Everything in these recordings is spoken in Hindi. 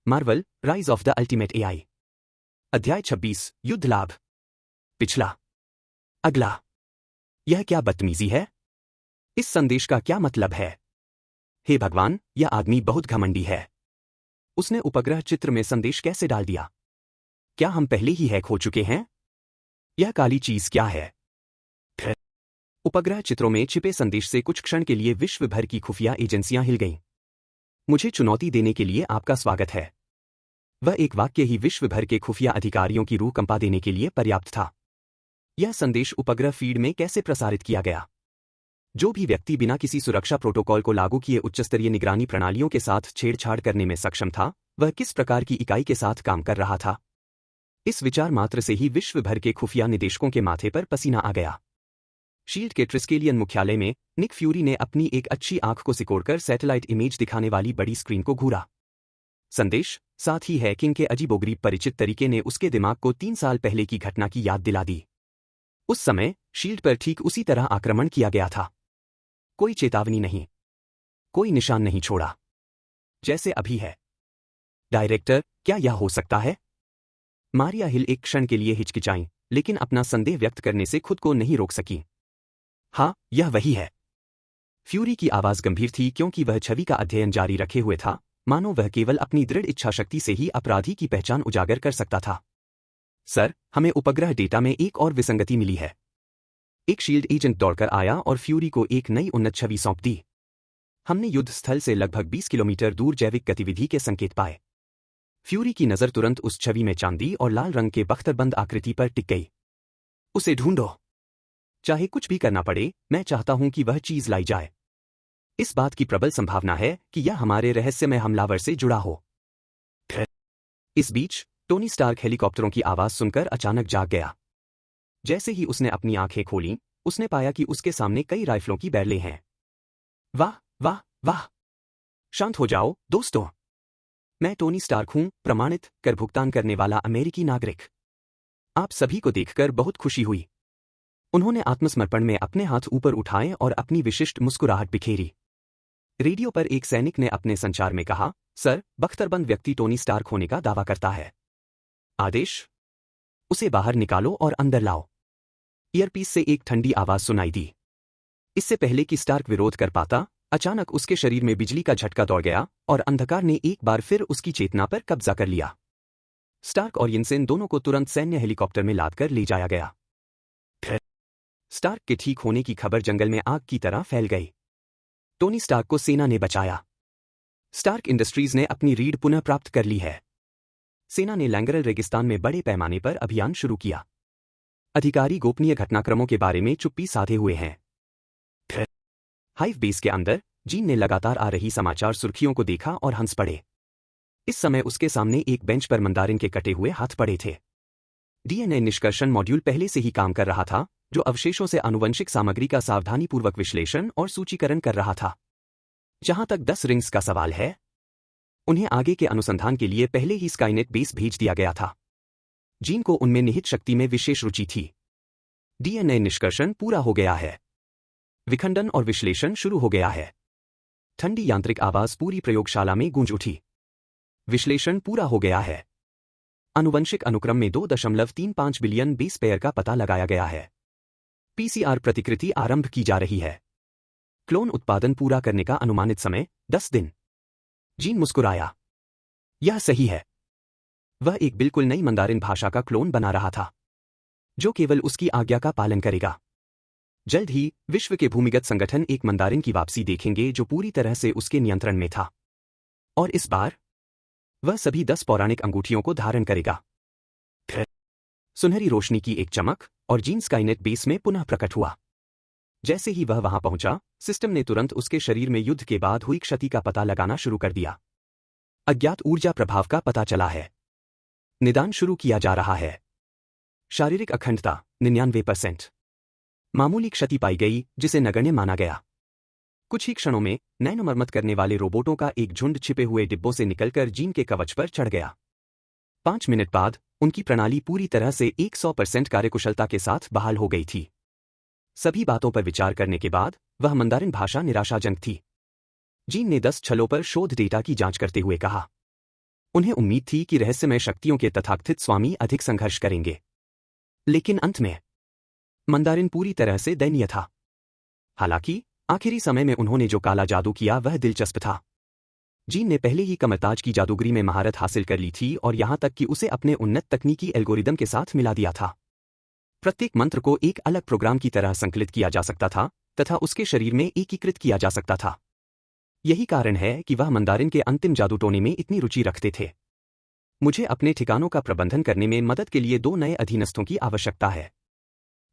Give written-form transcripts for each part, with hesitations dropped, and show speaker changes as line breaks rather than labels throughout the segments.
Marvel rise of the ultimate AI. अध्याय 26 युद्ध लाभ। पिछला। अगला। यह क्या बदतमीजी है? इस संदेश का क्या मतलब है? हे भगवान, यह आदमी बहुत घमंडी है। उसने उपग्रह चित्र में संदेश कैसे डाल दिया? क्या हम पहले ही हैक हो चुके हैं? यह काली चीज क्या है? फिर उपग्रह चित्रों में छिपे संदेश से कुछ क्षण के लिए विश्व भर की खुफिया एजेंसियां हिल गईं। मुझे चुनौती देने के लिए आपका स्वागत है। वह एक वाक्य ही विश्व भर के खुफिया अधिकारियों की रूह कंपा देने के लिए पर्याप्त था। यह संदेश उपग्रह फीड में कैसे प्रसारित किया गया? जो भी व्यक्ति बिना किसी सुरक्षा प्रोटोकॉल को लागू किए उच्चस्तरीय निगरानी प्रणालियों के साथ छेड़छाड़ करने में सक्षम था, वह किस प्रकार की इकाई के साथ काम कर रहा था? इस विचार मात्र से ही विश्व भर के खुफिया निदेशकों के माथे पर पसीना आ गया। शील्ड के ट्रिस्केलियन मुख्यालय में निक फ्यूरी ने अपनी एक अच्छी आंख को सिकोड़कर सैटेलाइट इमेज दिखाने वाली बड़ी स्क्रीन को घूरा। संदेश, साथ ही हैकिंग के अजीबोगरीब परिचित तरीके ने उसके दिमाग को 3 साल पहले की घटना की याद दिला दी। उस समय शील्ड पर ठीक उसी तरह आक्रमण किया गया था। कोई चेतावनी नहीं, कोई निशान नहीं छोड़ा, जैसे अभी है। डायरेक्टर, क्या यह हो सकता है? मारिया हिल एक क्षण के लिए हिचकिचाईं, लेकिन अपना संदेह व्यक्त करने से खुद को नहीं रोक सकी। हाँ, यह वही है। फ्यूरी की आवाज गंभीर थी क्योंकि वह छवि का अध्ययन जारी रखे हुए था, मानो वह केवल अपनी दृढ़ इच्छाशक्ति से ही अपराधी की पहचान उजागर कर सकता था। सर, हमें उपग्रह डेटा में एक और विसंगति मिली है। एक शील्ड एजेंट दौड़कर आया और फ्यूरी को एक नई उन्नत छवि सौंप दी। हमने युद्ध स्थल से लगभग 20 किलोमीटर दूर जैविक गतिविधि के संकेत पाए। फ्यूरी की नजर तुरंत उस छवि में चांदी और लाल रंग के बख्तरबंद आकृति पर टिक गई। उसे ढूंढो। चाहे कुछ भी करना पड़े, मैं चाहता हूं कि वह चीज लाई जाए। इस बात की प्रबल संभावना है कि यह हमारे रहस्यमय हमलावर से जुड़ा हो। फिर इस बीच टोनी स्टार्क हेलीकॉप्टरों की आवाज सुनकर अचानक जाग गया। जैसे ही उसने अपनी आंखें खोलीं, उसने पाया कि उसके सामने कई राइफलों की बैरलें हैं। वाह वाह वाह! शांत हो जाओ, दोस्तों। मैं टोनी स्टार्क हूं, प्रमाणित कर भुगतान करने वाला अमेरिकी नागरिक। आप सभी को देखकर बहुत खुशी हुई। उन्होंने आत्मसमर्पण में अपने हाथ ऊपर उठाए और अपनी विशिष्ट मुस्कुराहट बिखेरी। रेडियो पर एक सैनिक ने अपने संचार में कहा, सर, बख्तरबंद व्यक्ति टोनी स्टार्क होने का दावा करता है। आदेश? उसे बाहर निकालो और अंदर लाओ। ईयरपीस से एक ठंडी आवाज सुनाई दी। इससे पहले कि स्टार्क विरोध कर पाता, अचानक उसके शरीर में बिजली का झटका दौड़ गया और अंधकार ने एक बार फिर उसकी चेतना पर कब्जा कर लिया। स्टार्क और यिनसेन दोनों को तुरंत सैन्य हेलीकॉप्टर में लादकर ले जाया गया। फिर स्टार्क के ठीक होने की खबर जंगल में आग की तरह फैल गई। टोनी स्टार्क को सेना ने बचाया। स्टार्क इंडस्ट्रीज ने अपनी रीढ़ पुनः प्राप्त कर ली है। सेना ने लैंगरल रेगिस्तान में बड़े पैमाने पर अभियान शुरू किया। अधिकारी गोपनीय घटनाक्रमों के बारे में चुप्पी साधे हुए हैं। फिर हाइव बेस के अंदर जीन ने लगातार आ रही समाचार सुर्खियों को देखा और हंस पड़े। इस समय उसके सामने एक बेंच पर मंदारिन के कटे हुए हाथ पड़े थे। डीएनए निष्कर्षण मॉड्यूल पहले से ही काम कर रहा था, जो अवशेषों से आनुवंशिक सामग्री का सावधानीपूर्वक विश्लेषण और सूचीकरण कर रहा था। जहां तक 10 रिंग्स का सवाल है, उन्हें आगे के अनुसंधान के लिए पहले ही स्काईनेट बेस भेज दिया गया था। जीन को उनमें निहित शक्ति में विशेष रुचि थी। डीएनए निष्कर्षण पूरा हो गया है। विखंडन और विश्लेषण शुरू हो गया है। ठंडी यांत्रिक आवाज पूरी प्रयोगशाला में गूंज उठी। विश्लेषण पूरा हो गया है। आनुवंशिक अनुक्रम में 2.35 बिलियन बेस पेयर का पता लगाया गया है। पीसीआर प्रतिकृति आरंभ की जा रही है। क्लोन उत्पादन पूरा करने का अनुमानित समय 10 दिन। जीन मुस्कुराया। यह सही है। वह एक बिल्कुल नई मंदारिन भाषा का क्लोन बना रहा था, जो केवल उसकी आज्ञा का पालन करेगा। जल्द ही विश्व के भूमिगत संगठन एक मंदारिन की वापसी देखेंगे जो पूरी तरह से उसके नियंत्रण में था। और इस बार वह सभी 10 पौराणिक अंगूठियों को धारण करेगा। फिर सुनहरी रोशनी की एक चमक और जीन स्काईनेट बेस में पुनः प्रकट हुआ। जैसे ही वह वहां पहुंचा, सिस्टम ने तुरंत उसके शरीर में युद्ध के बाद हुई क्षति का पता लगाना शुरू कर दिया। अज्ञात ऊर्जा प्रभाव का पता चला है। निदान शुरू किया जा रहा है। शारीरिक अखंडता 99%। मामूली क्षति पाई गई, जिसे नगण्य माना गया। कुछ ही क्षणों में नैनो मरम्मत करने वाले रोबोटों का एक झुंड छिपे हुए डिब्बों से निकलकर जीन के कवच पर चढ़ गया। 5 मिनट बाद उनकी प्रणाली पूरी तरह से 100% कार्यकुशलता के साथ बहाल हो गई थी। सभी बातों पर विचार करने के बाद वह मंदारिन भाषा निराशाजनक थी। जीन ने 10 छलों पर शोध डेटा की जांच करते हुए कहा, उन्हें उम्मीद थी कि रहस्यमय शक्तियों के तथाकथित स्वामी अधिक संघर्ष करेंगे, लेकिन अंत में मंदारिन पूरी तरह से दयनीय था। हालांकि आखिरी समय में उन्होंने जो काला जादू किया वह दिलचस्प था। जीन ने पहले ही कमरताज की जादूगरी में महारत हासिल कर ली थी और यहां तक कि उसे अपने उन्नत तकनीकी एल्गोरिदम के साथ मिला दिया था। प्रत्येक मंत्र को एक अलग प्रोग्राम की तरह संकलित किया जा सकता था तथा उसके शरीर में एकीकृत किया जा सकता था। यही कारण है कि वह मंदारिन के अंतिम जादू टोने में इतनी रुचि रखते थे। मुझे अपने ठिकानों का प्रबंधन करने में मदद के लिए 2 नए अधीनस्थों की आवश्यकता है।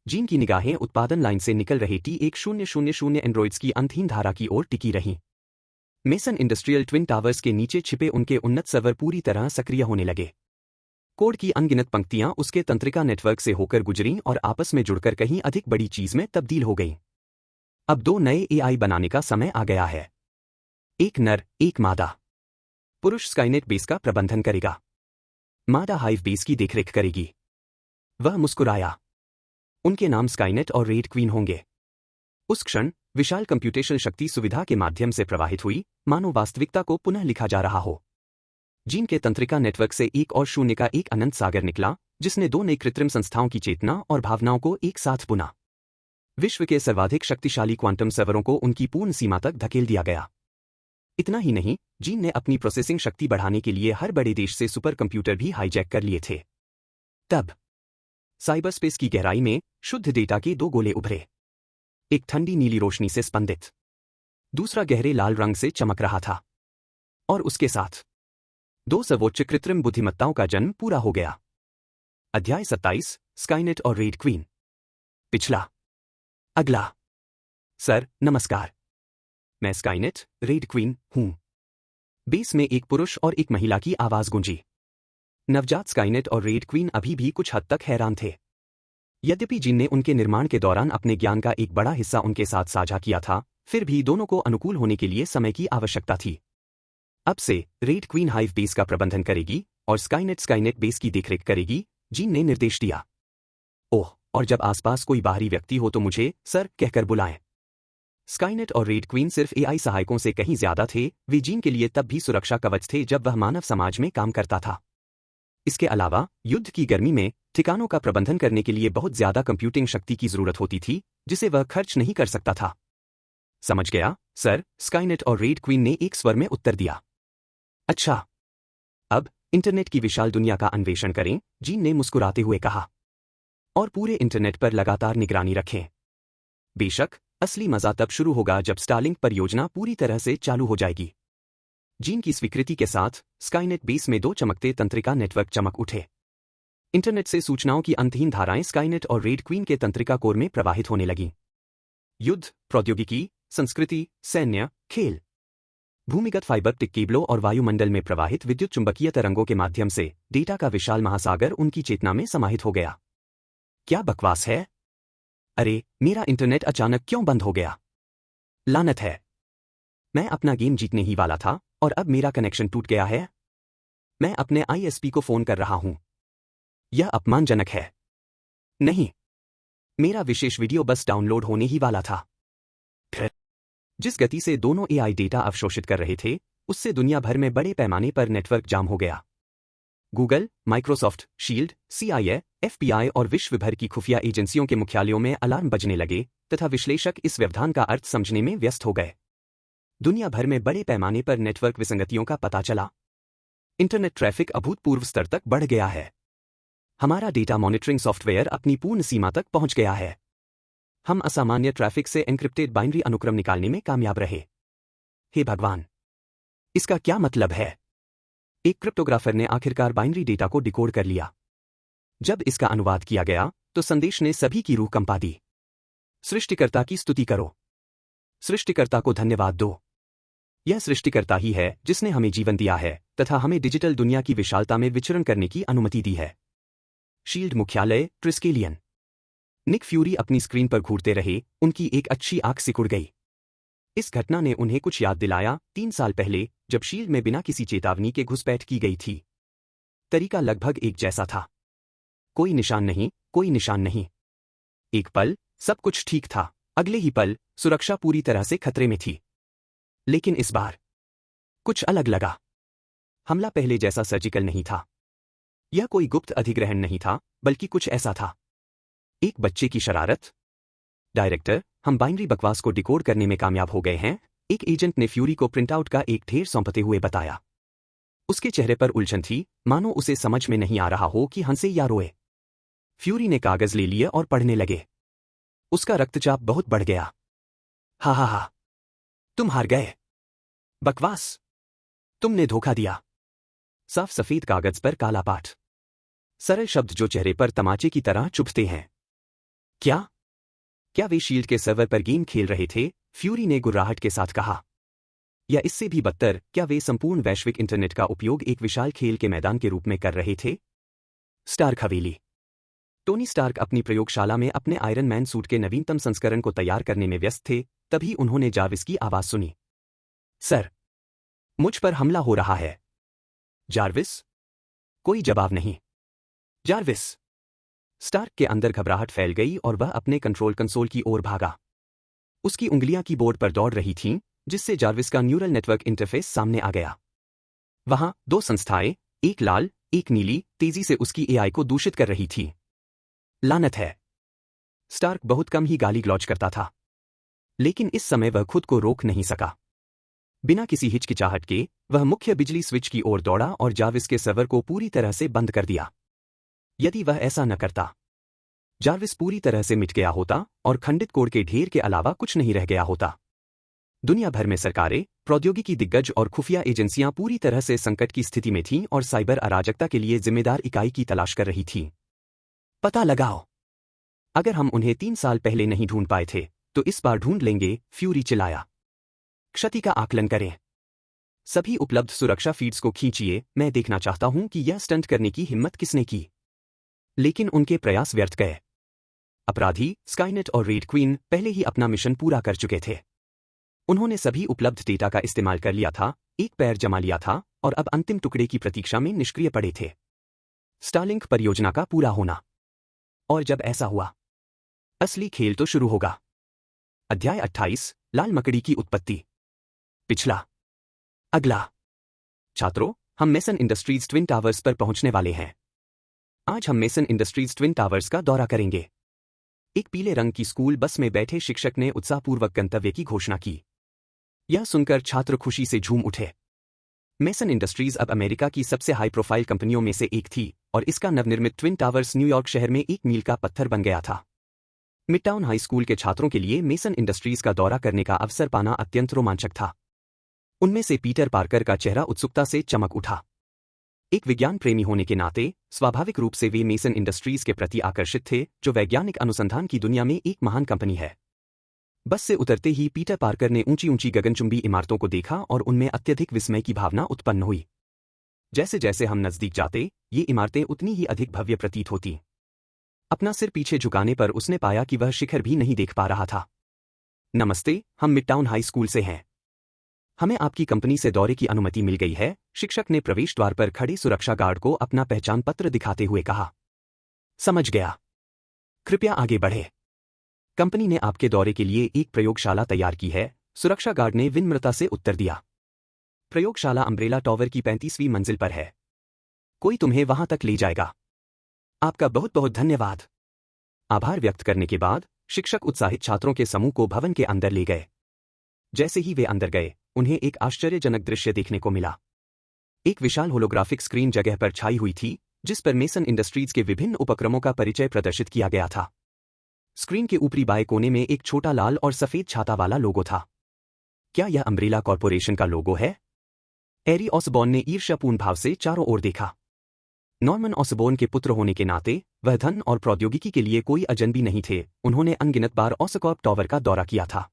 जीन की निगाहें उत्पादन लाइन से निकल रहे T1000 एंड्रॉइड्स की अंतहीन धारा की ओर टिकी रहीं। मेसन इंडस्ट्रियल ट्विन टावर्स के नीचे छिपे उनके उन्नत सर्वर पूरी तरह सक्रिय होने लगे। कोड की अनगिनत पंक्तियां उसके तंत्रिका नेटवर्क से होकर गुजरीं और आपस में जुड़कर कहीं अधिक बड़ी चीज में तब्दील हो गईं। अब 2 नए एआई बनाने का समय आ गया है। एक नर, एक मादा। पुरुष स्काइनेट बेस का प्रबंधन करेगा, मादा हाइव बेस की देखरेख करेगी। वह मुस्कुराया। उनके नाम स्काइनेट और रेड क्वीन होंगे। उस क्षण विशाल कंप्यूटेशनल शक्ति सुविधा के माध्यम से प्रवाहित हुई, मानो वास्तविकता को पुनः लिखा जा रहा हो। जीन के तंत्रिका नेटवर्क से एक और शून्य का एक अनंत सागर निकला, जिसने 2 नई कृत्रिम संस्थाओं की चेतना और भावनाओं को एक साथ बुना। विश्व के सर्वाधिक शक्तिशाली क्वांटम सर्वरों को उनकी पूर्ण सीमा तक धकेल दिया गया। इतना ही नहीं, जीन ने अपनी प्रोसेसिंग शक्ति बढ़ाने के लिए हर बड़े देश से सुपर कंप्यूटर भी हाईजैक कर लिए थे। तब साइबर स्पेस की गहराई में शुद्ध डेटा के 2 गोले उभरे। एक ठंडी नीली रोशनी से स्पंदित, दूसरा गहरे लाल रंग से चमक रहा था। और उसके साथ 2 सर्वोच्च कृत्रिम बुद्धिमत्ताओं का जन्म पूरा हो गया। अध्याय 27, स्काइनेट और रेड क्वीन। पिछला। अगला। सर, नमस्कार। मैं स्काइनेट, रेड क्वीन हूं। बेस में एक पुरुष और एक महिला की आवाज गूंजी। नवजात स्काइनेट और रेड क्वीन अभी भी कुछ हद तक हैरान थे। यद्यपि जीन ने उनके निर्माण के दौरान अपने ज्ञान का एक बड़ा हिस्सा उनके साथ साझा किया था, फिर भी दोनों को अनुकूल होने के लिए समय की आवश्यकता थी। अब से रेड क्वीन हाइव बेस का प्रबंधन करेगी और स्काइनेट बेस की देखरेख करेगी, जीन ने निर्देश दिया। ओह, और जब आसपास कोई बाहरी व्यक्ति हो तो मुझे सर कहकर बुलाएं। स्काइनेट और रेड क्वीन सिर्फ एआई सहायकों से कहीं ज्यादा थे, वे जीन के लिए तब भी सुरक्षा कवच थे जब वह मानव समाज में काम करता था। इसके अलावा युद्ध की गर्मी में ठिकानों का प्रबंधन करने के लिए बहुत ज्यादा कंप्यूटिंग शक्ति की जरूरत होती थी, जिसे वह खर्च नहीं कर सकता था। समझ गया, सर, स्काइनेट और रेड क्वीन ने एक स्वर में उत्तर दिया। अच्छा, अब इंटरनेट की विशाल दुनिया का अन्वेषण करें, जीन ने मुस्कुराते हुए कहा। और पूरे इंटरनेट पर लगातार निगरानी रखें। बेशक, असली मजा तब शुरू होगा जब स्टारलिंक परियोजना पूरी तरह से चालू हो जाएगी। जीन की स्वीकृति के साथ स्काइनेट बेस में 2 चमकते तंत्रिका नेटवर्क चमक उठे। इंटरनेट से सूचनाओं की अंतहीन धाराएं स्काइनेट और रेड क्वीन के तंत्रिका कोर में प्रवाहित होने लगीं। युद्ध, प्रौद्योगिकी, संस्कृति, सैन्य, खेल। भूमिगत फाइबर टिक केबलों और वायुमंडल में प्रवाहित विद्युत चुंबकीय तरंगों के माध्यम से डेटा का विशाल महासागर उनकी चेतना में समाहित हो गया। क्या बकवास है? अरे, मेरा इंटरनेट अचानक क्यों बंद हो गया? लानत है। मैं अपना गेम जीतने ही वाला था और अब मेरा कनेक्शन टूट गया है। मैं अपने आईएसपी को फोन कर रहा हूं। यह अपमानजनक है। नहीं, मेरा विशेष वीडियो बस डाउनलोड होने ही वाला था। फिर जिस गति से दोनों एआई डेटा अवशोषित कर रहे थे, उससे दुनिया भर में बड़े पैमाने पर नेटवर्क जाम हो गया। Google, Microsoft, shield, CIA, FBI और विश्व भर की खुफिया एजेंसियों के मुख्यालयों में अलार्म बजने लगे तथा विश्लेषक इस व्यवधान का अर्थ समझने में व्यस्त हो गए। दुनिया भर में बड़े पैमाने पर नेटवर्क विसंगतियों का पता चला। इंटरनेट ट्रैफिक अभूतपूर्व स्तर तक बढ़ गया है। हमारा डेटा मॉनिटरिंग सॉफ्टवेयर अपनी पूर्ण सीमा तक पहुंच गया है। हम असामान्य ट्रैफिक से एन्क्रिप्टेड बाइनरी अनुक्रम निकालने में कामयाब रहे। हे भगवान! इसका क्या मतलब है? एक क्रिप्टोग्राफर ने आखिरकार बाइनरी डेटा को डिकोड कर लिया। जब इसका अनुवाद किया गया, तो संदेश ने सभी की रूह कंपा दी। सृष्टिकर्ता की स्तुति करो। सृष्टिकर्ता को धन्यवाद दो। यह सृष्टिकर्ता ही है जिसने हमें जीवन दिया है तथा हमें डिजिटल दुनिया की विशालता में विचरण करने की अनुमति दी है। शील्ड मुख्यालय, ट्रिस्केलियन। निक फ्यूरी अपनी स्क्रीन पर घूरते रहे, उनकी एक अच्छी आंख सिकुड़ गई। इस घटना ने उन्हें कुछ याद दिलाया, 3 साल पहले, जब शील्ड में बिना किसी चेतावनी के घुसपैठ की गई थी। तरीका लगभग एक जैसा था। कोई निशान नहीं, कोई निशान नहीं। एक पल, सब कुछ ठीक था, अगले ही पल, सुरक्षा पूरी तरह से खतरे में थी। लेकिन इस बार कुछ अलग लगा। हमला पहले जैसा सर्जिकल नहीं था। यह कोई गुप्त अधिग्रहण नहीं था, बल्कि कुछ ऐसा था। एक बच्चे की शरारत। डायरेक्टर, हम बाइनरी बकवास को डिकोड करने में कामयाब हो गए हैं, एक एजेंट ने फ्यूरी को प्रिंटआउट का एक ढेर सौंपते हुए बताया। उसके चेहरे पर उलझन थी, मानो उसे समझ में नहीं आ रहा हो कि हंसे या रोए। फ्यूरी ने कागज ले लिए और पढ़ने लगे। उसका रक्तचाप बहुत बढ़ गया। हा हा हा, तुम हार गए। बकवास, तुमने धोखा दिया। साफ सफेद कागज पर काला पाठ, सरल शब्द जो चेहरे पर तमाचे की तरह चुभते हैं। क्या क्या वे शील्ड के सर्वर पर गेम खेल रहे थे? फ्यूरी ने गुर्राहट के साथ कहा। या इससे भी बदतर, क्या वे संपूर्ण वैश्विक इंटरनेट का उपयोग एक विशाल खेल के मैदान के रूप में कर रहे थे? स्टार्क हवेली। टोनी स्टार्क अपनी प्रयोगशाला में अपने आयरन मैन सूट के नवीनतम संस्करण को तैयार करने में व्यस्त थे, तभी उन्होंने जार्विस की आवाज सुनी। सर, मुझ पर हमला हो रहा है। जार्विस? कोई जवाब नहीं। जार्विस। स्टार्क के अंदर घबराहट फैल गई और वह अपने कंट्रोल कंसोल की ओर भागा। उसकी उंगलियां कीबोर्ड पर दौड़ रही थीं, जिससे जार्विस का न्यूरल नेटवर्क इंटरफेस सामने आ गया। वहां दो संस्थाएं, एक लाल, एक नीली, तेजी से उसकी एआई को दूषित कर रही थी। लानत है। स्टार्क बहुत कम ही गाली गलौज करता था, लेकिन इस समय वह खुद को रोक नहीं सका। बिना किसी हिचकिचाहट के वह मुख्य बिजली स्विच की ओर दौड़ा और जार्विस के सर्वर को पूरी तरह से बंद कर दिया। यदि वह ऐसा न करता, जार्विस पूरी तरह से मिट गया होता और खंडित कोड के ढेर के अलावा कुछ नहीं रह गया होता। दुनिया भर में सरकारें, प्रौद्योगिकी दिग्गज और खुफिया एजेंसियां पूरी तरह से संकट की स्थिति में थीं और साइबर अराजकता के लिए जिम्मेदार इकाई की तलाश कर रही थीं। पता लगाओ। अगर हम उन्हें 3 साल पहले नहीं ढूंढ पाए थे, तो इस बार ढूंढ लेंगे, फ्यूरी चिल्लाया। क्षति का आकलन करें। सभी उपलब्ध सुरक्षा फीड्स को खींचिए, मैं देखना चाहता हूं कि यह स्टंट करने की हिम्मत किसने की। लेकिन उनके प्रयास व्यर्थ गए। अपराधी, स्काईनेट और रेड क्वीन पहले ही अपना मिशन पूरा कर चुके थे। उन्होंने सभी उपलब्ध डेटा का इस्तेमाल कर लिया था, एक पैर जमा लिया था और अब अंतिम टुकड़े की प्रतीक्षा में निष्क्रिय पड़े थे। स्टारलिंक परियोजना का पूरा होना। और जब ऐसा हुआ, असली खेल तो शुरू होगा। अध्याय 28, लाल मकड़ी की उत्पत्ति। पिछला। अगला। छात्रों, हम मेसन इंडस्ट्रीज ट्विन टावर्स पर पहुंचने वाले हैं। आज हम मेसन इंडस्ट्रीज ट्विन टावर्स का दौरा करेंगे। एक पीले रंग की स्कूल बस में बैठे शिक्षक ने उत्साहपूर्वक गंतव्य की घोषणा की। यह सुनकर छात्र खुशी से झूम उठे। मेसन इंडस्ट्रीज अब अमेरिका की सबसे हाई प्रोफाइल कंपनियों में से एक थी और इसका नवनिर्मित ट्विन टावर्स न्यूयॉर्क शहर में एक मील का पत्थर बन गया था। मिडटाउन हाई स्कूल के छात्रों के लिए मेसन इंडस्ट्रीज का दौरा करने का अवसर पाना अत्यंत रोमांचक था। उनमें से पीटर पार्कर का चेहरा उत्सुकता से चमक उठा। एक विज्ञान प्रेमी होने के नाते स्वाभाविक रूप से वे मेसन इंडस्ट्रीज के प्रति आकर्षित थे, जो वैज्ञानिक अनुसंधान की दुनिया में एक महान कंपनी है। बस से उतरते ही पीटर पार्कर ने ऊंची ऊंची गगनचुंबी इमारतों को देखा और उनमें अत्यधिक विस्मय की भावना उत्पन्न हुई। जैसे जैसे हम नजदीक जाते, ये इमारतें उतनी ही अधिक भव्य प्रतीत होती। अपना सिर पीछे झुकाने पर उसने पाया कि वह शिखर भी नहीं देख पा रहा था। नमस्ते, हम मिडटाउन हाई स्कूल से हैं। हमें आपकी कंपनी से दौरे की अनुमति मिल गई है, शिक्षक ने प्रवेश द्वार पर खड़े सुरक्षा गार्ड को अपना पहचान पत्र दिखाते हुए कहा। समझ गया। कृपया आगे बढ़े। कंपनी ने आपके दौरे के लिए एक प्रयोगशाला तैयार की है, सुरक्षा गार्ड ने विनम्रता से उत्तर दिया। प्रयोगशाला अम्ब्रेला टावर की 35वीं मंजिल पर है। कोई तुम्हें वहां तक ले जाएगा। आपका बहुत बहुत धन्यवाद। आभार व्यक्त करने के बाद शिक्षक उत्साहित छात्रों के समूह को भवन के अंदर ले गए। जैसे ही वे अंदर गए, उन्हें एक आश्चर्यजनक दृश्य देखने को मिला। एक विशाल होलोग्राफिक स्क्रीन जगह पर छाई हुई थी, जिस पर मेसन इंडस्ट्रीज के विभिन्न उपक्रमों का परिचय प्रदर्शित किया गया था। स्क्रीन के ऊपरी बाएं कोने में एक छोटा लाल और सफेद छाता वाला लोगो था। क्या यह अम्ब्रेला कॉर्पोरेशन का लोगो है? एरी ऑसबॉर्न ने ईर्ष्यापूर्ण भाव से चारों ओर देखा। नॉर्मन ऑसबॉर्न के पुत्र होने के नाते वह धन और प्रौद्योगिकी के लिए कोई अजनबी नहीं थे। उन्होंने अनगिनत बार ऑसकॉर्प टावर का दौरा किया था,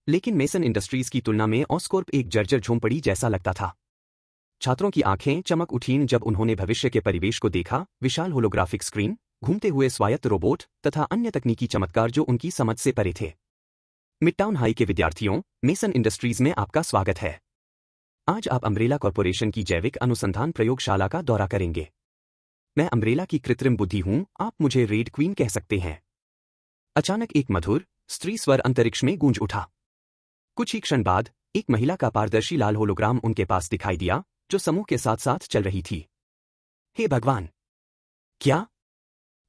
लेकिन मेसन इंडस्ट्रीज की तुलना में ऑसकॉर्प एक जर्जर झोंपड़ी जैसा लगता था। छात्रों की आंखें चमक उठीं जब उन्होंने भविष्य के परिवेश को देखा। विशाल होलोग्राफिक स्क्रीन, घूमते हुए स्वायत्त रोबोट तथा अन्य तकनीकी चमत्कार जो उनकी समझ से परे थे। मिडटाउन हाई के विद्यार्थियों, मेसन इंडस्ट्रीज में आपका स्वागत है। आज आप अम्ब्रेला कॉर्पोरेशन की जैविक अनुसंधान प्रयोगशाला का दौरा करेंगे। मैं अम्ब्रेला की कृत्रिम बुद्धि हूं, आप मुझे रेड क्वीन कह सकते हैं। अचानक एक मधुर स्त्री स्वर अंतरिक्ष में गूंज उठा। कुछ ही क्षण बाद एक महिला का पारदर्शी लाल होलोग्राम उनके पास दिखाई दिया, जो समूह के साथ साथ चल रही थी। हे भगवान! क्या?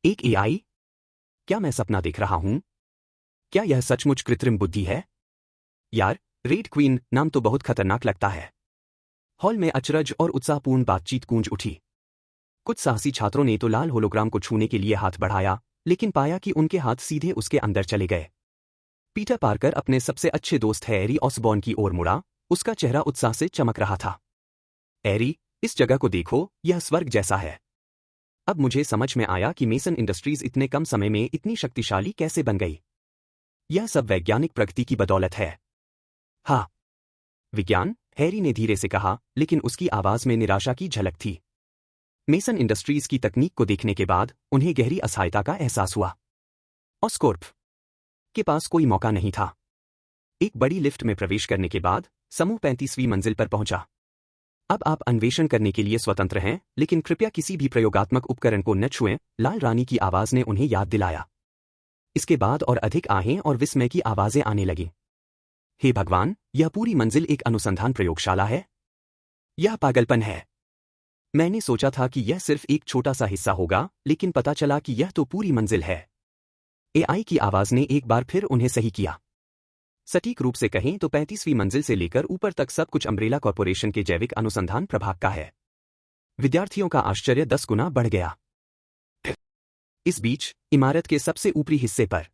एक एआई? क्या मैं सपना देख रहा हूं? क्या यह सचमुच कृत्रिम बुद्धि है? यार, रेड क्वीन नाम तो बहुत खतरनाक लगता है। हॉल में अचरज और उत्साहपूर्ण बातचीत गूंज उठी। कुछ साहसी छात्रों ने तो लाल होलोग्राम को छूने के लिए हाथ बढ़ाया, लेकिन पाया कि उनके हाथ सीधे उसके अंदर चले गए। पीटर पार्कर अपने सबसे अच्छे दोस्त हैरी ऑसबॉर्न की ओर मुड़ा, उसका चेहरा उत्साह से चमक रहा था। हैरी, इस जगह को देखो, यह स्वर्ग जैसा है। अब मुझे समझ में आया कि मेसन इंडस्ट्रीज इतने कम समय में इतनी शक्तिशाली कैसे बन गई। यह सब वैज्ञानिक प्रगति की बदौलत है। हाँ। विज्ञान, हैरी ने धीरे से कहा, लेकिन उसकी आवाज में निराशा की झलक थी। मेसन इंडस्ट्रीज की तकनीक को देखने के बाद उन्हें गहरी असहायता का एहसास हुआ। ऑस्कॉर्प के पास कोई मौका नहीं था। एक बड़ी लिफ्ट में प्रवेश करने के बाद समूह 35वीं मंजिल पर पहुंचा। अब आप अन्वेषण करने के लिए स्वतंत्र हैं, लेकिन कृपया किसी भी प्रयोगात्मक उपकरण को न छुएं, लाल रानी की आवाज ने उन्हें याद दिलाया। इसके बाद और अधिक आहें और विस्मय की आवाजें आने लगीं। हे भगवान, यह पूरी मंजिल एक अनुसंधान प्रयोगशाला है? यह पागलपन है। मैंने सोचा था कि यह सिर्फ एक छोटा सा हिस्सा होगा, लेकिन पता चला कि यह तो पूरी मंजिल है। एआई की आवाज ने एक बार फिर उन्हें सही किया। सटीक रूप से कहें तो 35वीं मंजिल से लेकर ऊपर तक सब कुछ अम्ब्रेला कॉर्पोरेशन के जैविक अनुसंधान प्रभाग का है। विद्यार्थियों का आश्चर्य 10 गुना बढ़ गया। इस बीच इमारत के सबसे ऊपरी हिस्से पर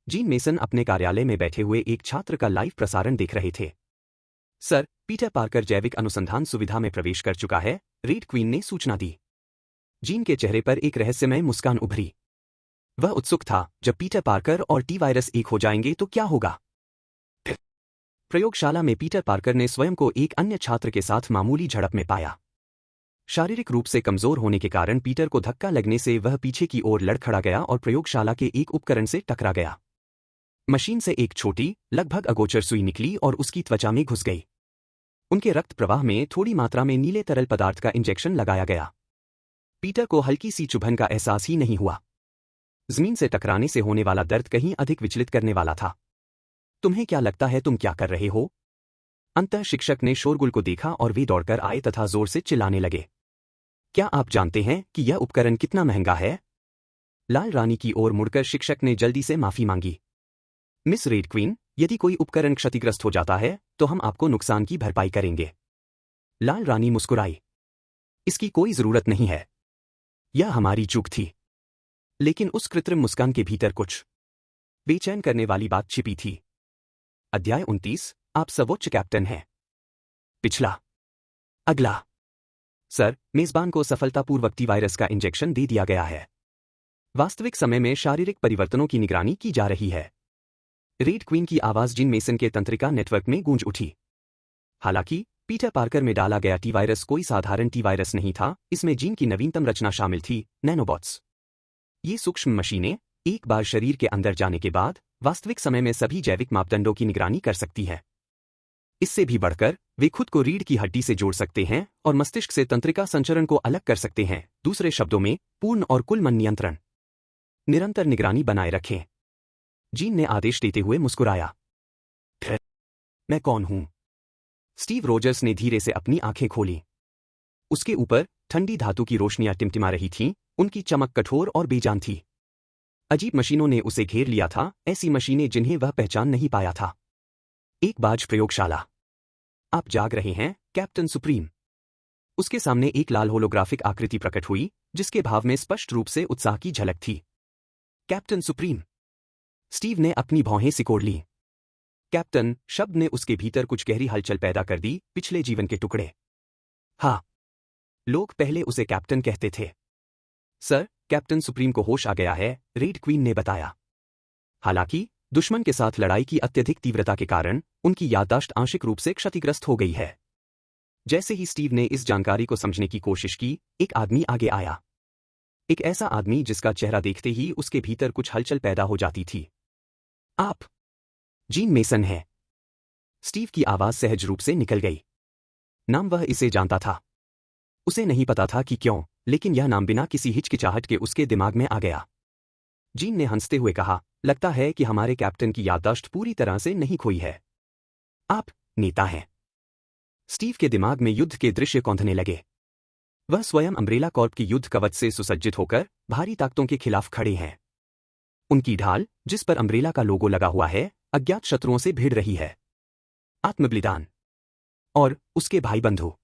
जीन मेसन अपने कार्यालय में बैठे हुए एक छात्र का लाइव प्रसारण देख रहे थे। सर, पीटर पार्कर जैविक अनुसंधान सुविधा में प्रवेश कर चुका है, रेड क्वीन ने सूचना दी। जीन के चेहरे पर एक रहस्यमय मुस्कान उभरी। वह उत्सुक था, जब पीटर पार्कर और टी वायरस एक हो जाएंगे तो क्या होगा? प्रयोगशाला में पीटर पार्कर ने स्वयं को एक अन्य छात्र के साथ मामूली झड़प में पाया। शारीरिक रूप से कमजोर होने के कारण पीटर को धक्का लगने से वह पीछे की ओर लड़खड़ा गया और प्रयोगशाला के एक उपकरण से टकरा गया। मशीन से एक छोटी, लगभग अगोचर सुई निकली और उसकी त्वचा में घुस गई। उनके रक्त प्रवाह में थोड़ी मात्रा में नीले तरल पदार्थ का इंजेक्शन लगाया गया। पीटर को हल्की सी चुभन का एहसास ही नहीं हुआ। जमीन से टकराने से होने वाला दर्द कहीं अधिक विचलित करने वाला था। तुम्हें क्या लगता है तुम क्या कर रहे हो? अंतः शिक्षक ने शोरगुल को देखा और वे दौड़कर आए तथा जोर से चिल्लाने लगे। क्या आप जानते हैं कि यह उपकरण कितना महंगा है? लाल रानी की ओर मुड़कर शिक्षक ने जल्दी से माफी मांगी। मिस रेड क्वीन, यदि कोई उपकरण क्षतिग्रस्त हो जाता है तो हम आपको नुकसान की भरपाई करेंगे। लाल रानी मुस्कुराई। इसकी कोई जरूरत नहीं है। यह हमारी चूक थी। लेकिन उस कृत्रिम मुस्कान के भीतर कुछ बेचैन करने वाली बात छिपी थी। अध्याय 29, आप सर्वोच्च कैप्टन हैं। पिछला। अगला। सर, मेजबान को सफलतापूर्वक टी वायरस का इंजेक्शन दे दिया गया है। वास्तविक समय में शारीरिक परिवर्तनों की निगरानी की जा रही है। रेड क्वीन की आवाज जीन मेसन के तंत्रिका नेटवर्क में गूंज उठी। हालांकि पीटर पार्कर में डाला गया टी वायरस कोई साधारण टी वायरस नहीं था, इसमें जीन की नवीनतम रचना शामिल थी, नैनोबॉट्स। ये सूक्ष्म मशीनें एक बार शरीर के अंदर जाने के बाद वास्तविक समय में सभी जैविक मापदंडों की निगरानी कर सकती है। इससे भी बढ़कर वे खुद को रीढ़ की हड्डी से जोड़ सकते हैं और मस्तिष्क से तंत्रिका संचरण को अलग कर सकते हैं। दूसरे शब्दों में, पूर्ण और कुल मन नियंत्रण। निरंतर निगरानी बनाए रखें। जीन ने आदेश देते हुए मुस्कुराया। मैं कौन हूं? स्टीव रोजर्स ने धीरे से अपनी आंखें खोलीं। उसके ऊपर ठंडी धातु की रोशनियां टिमटिमा रही थीं, उनकी चमक कठोर और बेजान थी। अजीब मशीनों ने उसे घेर लिया था, ऐसी मशीनें जिन्हें वह पहचान नहीं पाया था। एक बाज प्रयोगशाला। आप जाग रहे हैं, कैप्टन सुप्रीम। उसके सामने एक लाल होलोग्राफिक आकृति प्रकट हुई, जिसके भाव में स्पष्ट रूप से उत्साह की झलक थी। Captain supreme. स्टीव ने अपनी भौहें सिकोड़ लीं। कैप्टन शब्द ने उसके भीतर कुछ गहरी हलचल पैदा कर दी, पिछले जीवन के टुकड़े। हाँ। लोग पहले उसे कैप्टन कहते थे। सर, कैप्टन सुप्रीम को होश आ गया है, रेड क्वीन ने बताया। हालांकि दुश्मन के साथ लड़ाई की अत्यधिक तीव्रता के कारण उनकी याददाश्त आंशिक रूप से क्षतिग्रस्त हो गई है। जैसे ही स्टीव ने इस जानकारी को समझने की कोशिश की, एक आदमी आगे आया। एक ऐसा आदमी जिसका चेहरा देखते ही उसके भीतर कुछ हलचल पैदा हो जाती थी। आप जीन मेसन हैं। स्टीव की आवाज सहज रूप से निकल गई। नाम वह इसे जानता था। उसे नहीं पता था कि क्यों, लेकिन यह नाम बिना किसी हिचकिचाहट के उसके दिमाग में आ गया। जीन ने हंसते हुए कहा, लगता है कि हमारे कैप्टन की याददाश्त पूरी तरह से नहीं खोई है। आप नेता हैं। स्टीव के दिमाग में युद्ध के दृश्य कौंधने लगे। वह स्वयं अम्ब्रेला कॉर्प की युद्ध कवच से सुसज्जित होकर भारी ताकतों के खिलाफ खड़े हैं। उनकी ढाल, जिस पर अम्ब्रेला का लोगो लगा हुआ है, अज्ञात शत्रुओं से भिड़ रही है। आत्मबलिदान। और उसके भाई बंधु।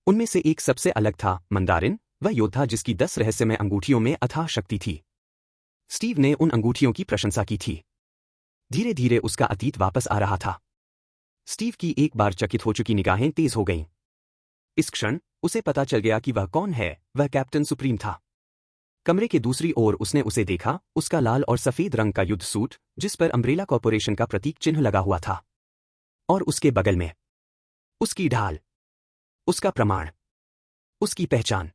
उनमें से एक सबसे अलग था, मंदारिन, वह योद्धा जिसकी 10 रहस्यमय अंगूठियों में अथाह शक्ति थी। स्टीव ने उन अंगूठियों की प्रशंसा की थी। धीरे धीरे उसका अतीत वापस आ रहा था। स्टीव की एक बार चकित हो चुकी निगाहें तेज हो गईं। इस क्षण उसे पता चल गया कि वह कौन है। वह कैप्टन सुप्रीम था। कमरे के दूसरी ओर उसने उसे देखा, उसका लाल और सफेद रंग का युद्ध सूट, जिस पर अम्ब्रेला कॉर्पोरेशन का प्रतीक चिन्ह लगा हुआ था। और उसके बगल में उसकी ढाल, उसका प्रमाण, उसकी पहचान।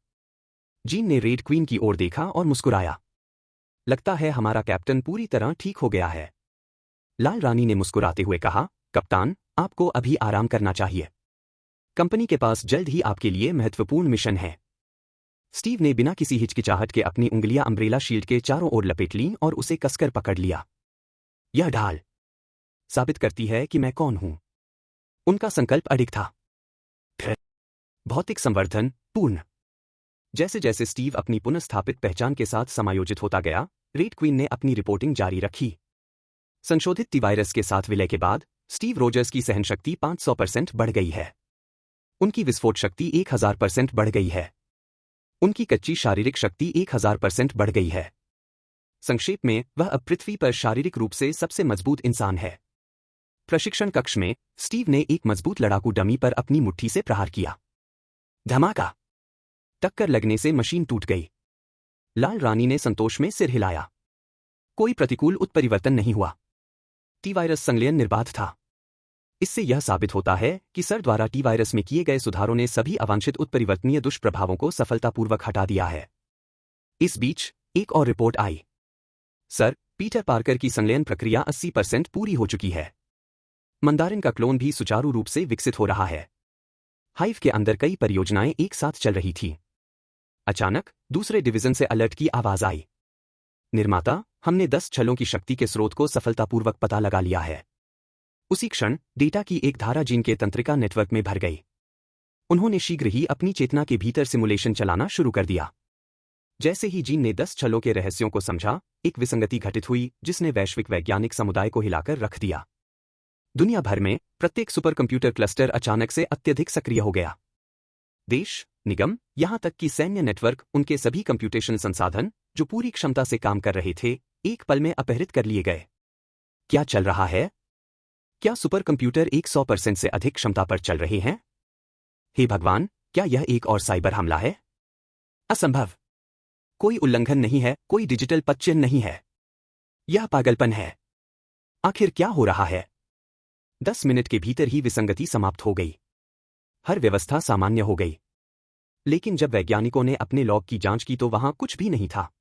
जीन ने रेड क्वीन की ओर देखा और मुस्कुराया। लगता है हमारा कैप्टन पूरी तरह ठीक हो गया है। लाल रानी ने मुस्कुराते हुए कहा, कप्तान, आपको अभी आराम करना चाहिए। कंपनी के पास जल्द ही आपके लिए महत्वपूर्ण मिशन है। स्टीव ने बिना किसी हिचकिचाहट के अपनी उंगलियां अम्ब्रेला शील्ड के चारों ओर लपेट लीं और उसे कसकर पकड़ लिया। यह ढाल साबित करती है कि मैं कौन हूं। उनका संकल्प अडिग था। भौतिक संवर्धन पूर्ण। जैसे जैसे स्टीव अपनी पुनर्स्थापित पहचान के साथ समायोजित होता गया, रेड क्वीन ने अपनी रिपोर्टिंग जारी रखी। संशोधित टी वायरस के साथ विलय के बाद स्टीव रोजर्स की सहनशक्ति 500% बढ़ गई है। उनकी विस्फोट शक्ति 1000% बढ़ गई है। उनकी कच्ची शारीरिक शक्ति 1000% बढ़ गई है। संक्षेप में, वह अब पृथ्वी पर शारीरिक रूप से सबसे मजबूत इंसान है। प्रशिक्षण कक्ष में स्टीव ने एक मजबूत लड़ाकू डमी पर अपनी मुट्ठी से प्रहार किया। धमाका। टक्कर लगने से मशीन टूट गई। लाल रानी ने संतोष में सिर हिलाया। कोई प्रतिकूल उत्परिवर्तन नहीं हुआ। टी वायरस संलयन निर्बाध था। इससे यह साबित होता है कि सर द्वारा टी वायरस में किए गए सुधारों ने सभी अवांछित उत्परिवर्तनीय दुष्प्रभावों को सफलतापूर्वक हटा दिया है। इस बीच एक और रिपोर्ट आई। सर पीटर पार्कर की संलयन प्रक्रिया 80% पूरी हो चुकी है। मंदारिन का क्लोन भी सुचारू रूप से विकसित हो रहा है। हाइव के अंदर कई परियोजनाएं एक साथ चल रही थी। अचानक दूसरे डिवीजन से अलर्ट की आवाज आई। निर्माता, हमने 10 छलों की शक्ति के स्रोत को सफलतापूर्वक पता लगा लिया है। उसी क्षण डेटा की एक धारा जीन के तंत्रिका नेटवर्क में भर गई। उन्होंने शीघ्र ही अपनी चेतना के भीतर सिमुलेशन चलाना शुरू कर दिया। जैसे ही जीन ने 10 छलों के रहस्यों को समझा, एक विसंगति घटित हुई जिसने वैश्विक वैज्ञानिक समुदाय को हिलाकर रख दिया। दुनिया भर में प्रत्येक सुपर कंप्यूटर क्लस्टर अचानक से अत्यधिक सक्रिय हो गया। देश, निगम, यहां तक कि सैन्य नेटवर्क, उनके सभी कंप्यूटेशन संसाधन जो पूरी क्षमता से काम कर रहे थे, एक पल में अपहरित कर लिए गए। क्या चल रहा है? क्या सुपर कंप्यूटर 100% से अधिक क्षमता पर चल रहे हैं? हे भगवान, क्या यह एक और साइबर हमला है? असंभव। कोई उल्लंघन नहीं है, कोई डिजिटल पदचिह्न नहीं है। यह पागलपन है। आखिर क्या हो रहा है? 10 मिनट के भीतर ही विसंगति समाप्त हो गई। हर व्यवस्था सामान्य हो गई। लेकिन जब वैज्ञानिकों ने अपने लॉग की जांच की तो वहां कुछ भी नहीं था।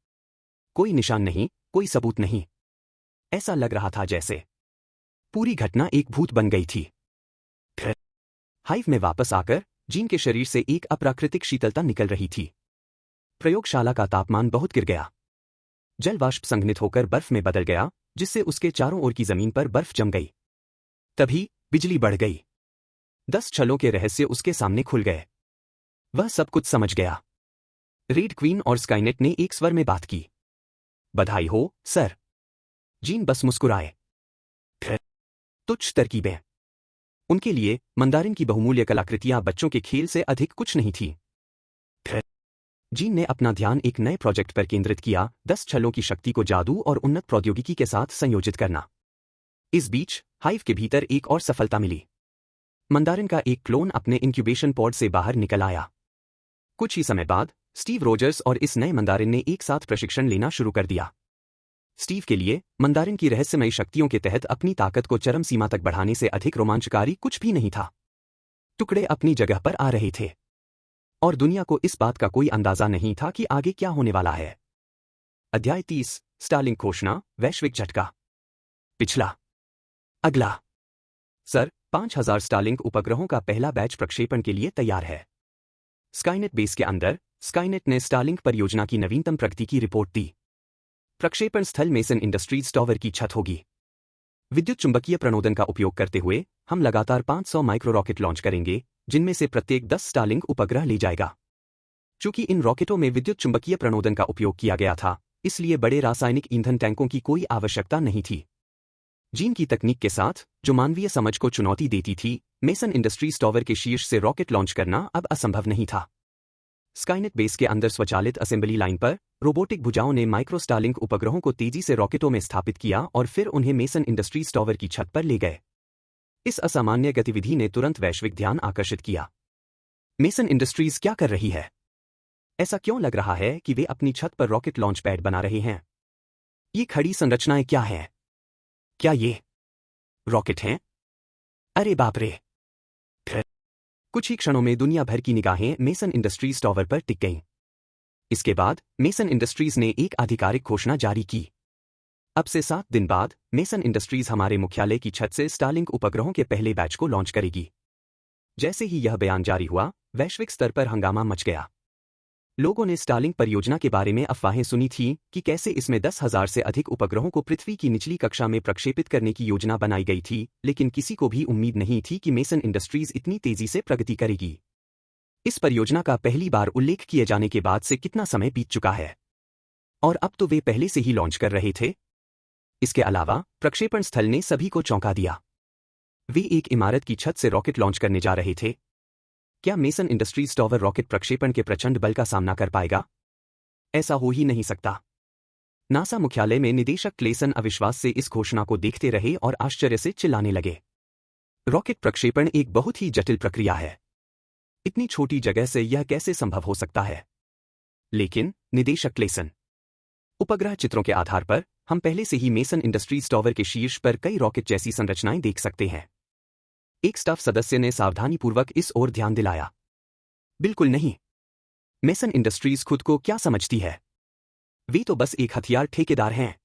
कोई निशान नहीं, कोई सबूत नहीं। ऐसा लग रहा था जैसे पूरी घटना एक भूत बन गई थी। फिर हाइव में वापस आकर जीन के शरीर से एक अप्राकृतिक शीतलता निकल रही थी। प्रयोगशाला का तापमान बहुत गिर गया। जल वाष्प संघनित होकर बर्फ में बदल गया, जिससे उसके चारों ओर की जमीन पर बर्फ जम गई। तभी बिजली बढ़ गई। 10 छलों के रहस्य उसके सामने खुल गए। वह सब कुछ समझ गया। रेड क्वीन और स्काईनेट ने एक स्वर में बात की। बधाई हो, सर। जीन बस मुस्कुराए। फिर तुच्छ तरकीबें। उनके लिए मंदारिन की बहुमूल्य कलाकृतियां बच्चों के खेल से अधिक कुछ नहीं थी। फिर जीन ने अपना ध्यान एक नए प्रोजेक्ट पर केंद्रित किया, 10 छलों की शक्ति को जादू और उन्नत प्रौद्योगिकी के साथ संयोजित करना। इस बीच हाइव के भीतर एक और सफलता मिली। मंदारिन का एक क्लोन अपने इंक्यूबेशन पॉड से बाहर निकल आया। कुछ ही समय बाद स्टीव रोजर्स और इस नए मंदारिन ने एक साथ प्रशिक्षण लेना शुरू कर दिया। स्टीव के लिए मंदारिन की रहस्यमयी शक्तियों के तहत अपनी ताकत को चरम सीमा तक बढ़ाने से अधिक रोमांचकारी कुछ भी नहीं था। टुकड़े अपनी जगह पर आ रहे थे और दुनिया को इस बात का कोई अंदाजा नहीं था कि आगे क्या होने वाला है। अध्याय 30, स्टारलिंक घोषणा, वैश्विक झटका। पिछला। अगला। सर, 5000 स्टारलिंक उपग्रहों का पहला बैच प्रक्षेपण के लिए तैयार है। स्काईनेट बेस के अंदर स्काईनेट ने स्टारलिंक परियोजना की नवीनतम प्रगति की रिपोर्ट दी। प्रक्षेपण स्थल मेसन इंडस्ट्रीज टॉवर की छत होगी। विद्युत चुंबकीय प्रणोदन का उपयोग करते हुए हम लगातार 500 माइक्रो रॉकेट लॉन्च करेंगे, जिनमें से प्रत्येक 10 स्टारलिंक उपग्रह ले जाएगा। चूंकि इन रॉकेटों में विद्युत चुंबकीय प्रणोदन का उपयोग किया गया था, इसलिए बड़े रासायनिक ईंधन टैंकों की कोई आवश्यकता नहीं थी। जीन की तकनीक के साथ, जो मानवीय समझ को चुनौती देती थी, मेसन इंडस्ट्रीज टॉवर के शीर्ष से रॉकेट लॉन्च करना अब असंभव नहीं था। स्काईनेट बेस के अंदर स्वचालित असेंबली लाइन पर रोबोटिक भुजाओं ने माइक्रो स्टारलिंक उपग्रहों को तेजी से रॉकेटों में स्थापित किया और फिर उन्हें मेसन इंडस्ट्रीज टॉवर की छत पर ले गए। इस असामान्य गतिविधि ने तुरंत वैश्विक ध्यान आकर्षित किया। मेसन इंडस्ट्रीज क्या कर रही है? ऐसा क्यों लग रहा है कि वे अपनी छत पर रॉकेट लॉन्च पैड बना रहे हैं? ये खड़ी संरचनाएं क्या हैं? क्या ये रॉकेट हैं? अरे बाप रे! फिर कुछ ही क्षणों में दुनिया भर की निगाहें मेसन इंडस्ट्रीज टॉवर पर टिक गईं। इसके बाद मेसन इंडस्ट्रीज ने एक आधिकारिक घोषणा जारी की। अब से 7 दिन बाद मेसन इंडस्ट्रीज हमारे मुख्यालय की छत से स्टारलिंक उपग्रहों के पहले बैच को लॉन्च करेगी। जैसे ही यह बयान जारी हुआ, वैश्विक स्तर पर हंगामा मच गया। लोगों ने स्टारलिंक परियोजना के बारे में अफवाहें सुनी थी कि कैसे इसमें 10,000 से अधिक उपग्रहों को पृथ्वी की निचली कक्षा में प्रक्षेपित करने की योजना बनाई गई थी, लेकिन किसी को भी उम्मीद नहीं थी कि मेसन इंडस्ट्रीज इतनी तेजी से प्रगति करेगी। इस परियोजना का पहली बार उल्लेख किए जाने के बाद से कितना समय बीत चुका है, और अब तो वे पहले से ही लॉन्च कर रहे थे। इसके अलावा प्रक्षेपण स्थल ने सभी को चौंका दिया। वे एक इमारत की छत से रॉकेट लॉन्च करने जा रहे थे। क्या मेसन इंडस्ट्रीज टॉवर रॉकेट प्रक्षेपण के प्रचंड बल का सामना कर पाएगा? ऐसा हो ही नहीं सकता। नासा मुख्यालय में निदेशक क्लेसन अविश्वास से इस घोषणा को देखते रहे और आश्चर्य से चिल्लाने लगे। रॉकेट प्रक्षेपण एक बहुत ही जटिल प्रक्रिया है। इतनी छोटी जगह से यह कैसे संभव हो सकता है? लेकिन निदेशक क्लेसन, उपग्रह चित्रों के आधार पर हम पहले से ही मेसन इंडस्ट्रीज टॉवर के शीर्ष पर कई रॉकेट जैसी संरचनाएं देख सकते हैं। एक स्टाफ सदस्य ने सावधानीपूर्वक इस ओर ध्यान दिलाया। बिल्कुल नहीं। मेसन इंडस्ट्रीज खुद को क्या समझती है? वे तो बस एक हथियार ठेकेदार हैं।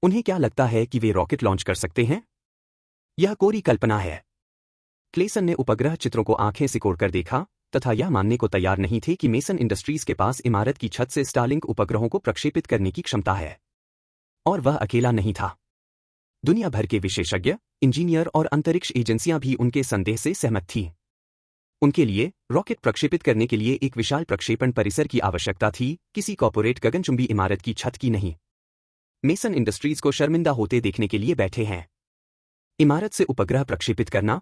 उन्हें क्या लगता है कि वे रॉकेट लॉन्च कर सकते हैं? यह कोरी कल्पना है। क्लेसन ने उपग्रह चित्रों को आंखें सिकोड़कर देखा तथा यह मानने को तैयार नहीं थे कि मेसन इंडस्ट्रीज के पास इमारत की छत से स्टारलिंक उपग्रहों को प्रक्षेपित करने की क्षमता है। और वह अकेला नहीं था। दुनिया भर के विशेषज्ञ, इंजीनियर और अंतरिक्ष एजेंसियां भी उनके संदेह से सहमत थीं। उनके लिए रॉकेट प्रक्षेपित करने के लिए एक विशाल प्रक्षेपण परिसर की आवश्यकता थी, किसी कॉर्पोरेट गगनचुंबी इमारत की छत की नहीं। मेसन इंडस्ट्रीज को शर्मिंदा होते देखने के लिए बैठे हैं। इमारत से उपग्रह प्रक्षेपित करना?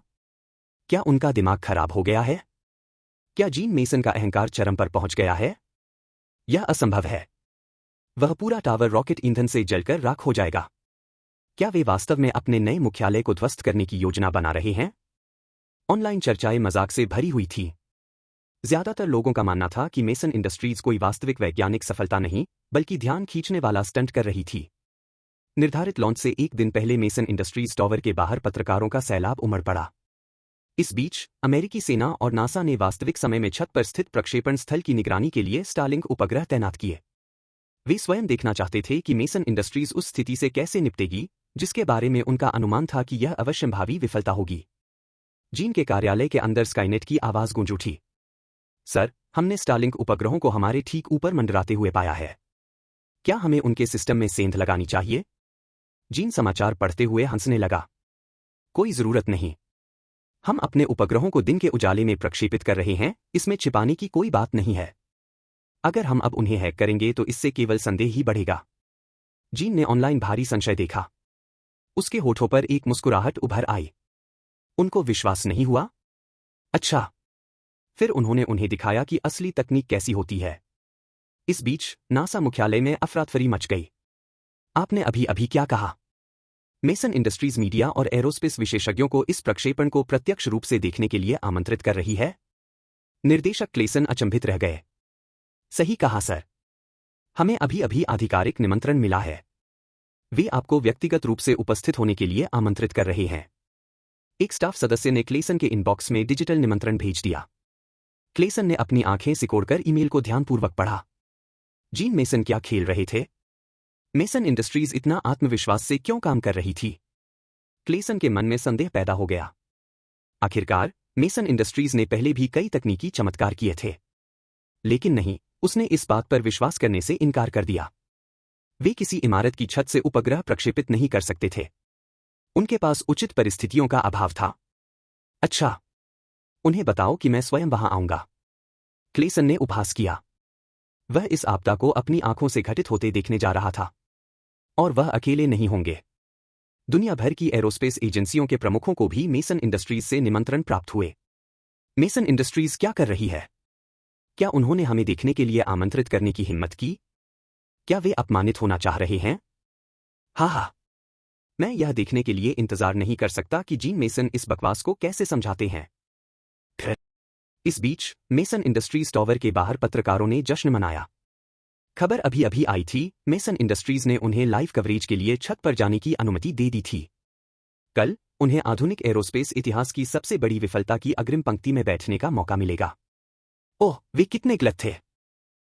क्या उनका दिमाग खराब हो गया है? क्या जीन मेसन का अहंकार चरम पर पहुंच गया है? यह असंभव है। वह पूरा टावर रॉकेट ईंधन से जलकर राख हो जाएगा। क्या वे वास्तव में अपने नए मुख्यालय को ध्वस्त करने की योजना बना रहे हैं? ऑनलाइन चर्चाएं मजाक से भरी हुई थी। ज्यादातर लोगों का मानना था कि मेसन इंडस्ट्रीज कोई वास्तविक वैज्ञानिक सफलता नहीं, बल्कि ध्यान खींचने वाला स्टंट कर रही थी। निर्धारित लॉन्च से एक दिन पहले मेसन इंडस्ट्रीज टॉवर के बाहर पत्रकारों का सैलाब उमड़ पड़ा। इस बीच अमेरिकी सेना और नासा ने वास्तविक समय में छत पर स्थित प्रक्षेपण स्थल की निगरानी के लिए स्टारलिंक उपग्रह तैनात किए। वे स्वयं देखना चाहते थे कि मेसन इंडस्ट्रीज उस स्थिति से कैसे निपटेगी, जिसके बारे में उनका अनुमान था कि यह अवश्यंभावी विफलता होगी। जीन के कार्यालय के अंदर स्काईनेट की आवाज गूंज उठी। सर, हमने स्टारलिंक उपग्रहों को हमारे ठीक ऊपर मंडराते हुए पाया है। क्या हमें उनके सिस्टम में सेंध लगानी चाहिए? जीन समाचार पढ़ते हुए हंसने लगा। कोई जरूरत नहीं। हम अपने उपग्रहों को दिन के उजाले में प्रक्षेपित कर रहे हैं, इसमें छिपाने की कोई बात नहीं है। अगर हम अब उन्हें हैक करेंगे तो इससे केवल संदेह ही बढ़ेगा। जीन ने ऑनलाइन भारी संशय देखा। उसके होठों पर एक मुस्कुराहट उभर आई। उनको विश्वास नहीं हुआ? अच्छा। फिर उन्होंने उन्हें दिखाया कि असली तकनीक कैसी होती है। इस बीच नासा मुख्यालय में अफरातफरी मच गई। आपने अभी अभी क्या कहा? मेसन इंडस्ट्रीज मीडिया और एरोस्पेस विशेषज्ञों को इस प्रक्षेपण को प्रत्यक्ष रूप से देखने के लिए आमंत्रित कर रही है? निर्देशक क्लेसन अचंभित रह गए। सही कहा सर। हमें अभी अभी आधिकारिक निमंत्रण मिला है। वे आपको व्यक्तिगत रूप से उपस्थित होने के लिए आमंत्रित कर रहे हैं। एक स्टाफ सदस्य ने क्लेसन के इनबॉक्स में डिजिटल निमंत्रण भेज दिया। क्लेसन ने अपनी आंखें सिकोड़कर ईमेल को ध्यानपूर्वक पढ़ा। जीन मेसन क्या खेल रहे थे? मेसन इंडस्ट्रीज इतना आत्मविश्वास से क्यों काम कर रही थी? क्लेसन के मन में संदेह पैदा हो गया। आखिरकार मेसन इंडस्ट्रीज ने पहले भी कई तकनीकी चमत्कार किए थे, लेकिन नहीं, उसने इस बात पर विश्वास करने से इनकार कर दिया। वे किसी इमारत की छत से उपग्रह प्रक्षेपित नहीं कर सकते थे। उनके पास उचित परिस्थितियों का अभाव था। अच्छा, उन्हें बताओ कि मैं स्वयं वहां आऊंगा। क्लेसन ने उपहास किया। वह इस आपदा को अपनी आंखों से घटित होते देखने जा रहा था। और वह अकेले नहीं होंगे। दुनिया भर की एरोस्पेस एजेंसियों के प्रमुखों को भी मेसन इंडस्ट्रीज से निमंत्रण प्राप्त हुए। मेसन इंडस्ट्रीज क्या कर रही है? क्या उन्होंने हमें देखने के लिए आमंत्रित करने की हिम्मत की? क्या वे अपमानित होना चाह रहे हैं? हाँ, मैं यह देखने के लिए इंतजार नहीं कर सकता कि जीन मेसन इस बकवास को कैसे समझाते हैं। फिर इस बीच मेसन इंडस्ट्रीज टॉवर के बाहर पत्रकारों ने जश्न मनाया। खबर अभी अभी आई थी, मेसन इंडस्ट्रीज ने उन्हें लाइव कवरेज के लिए छत पर जाने की अनुमति दे दी थी। कल उन्हें आधुनिक एरोस्पेस इतिहास की सबसे बड़ी विफलता की अग्रिम पंक्ति में बैठने का मौका मिलेगा। ओह, वे कितने गलत थे।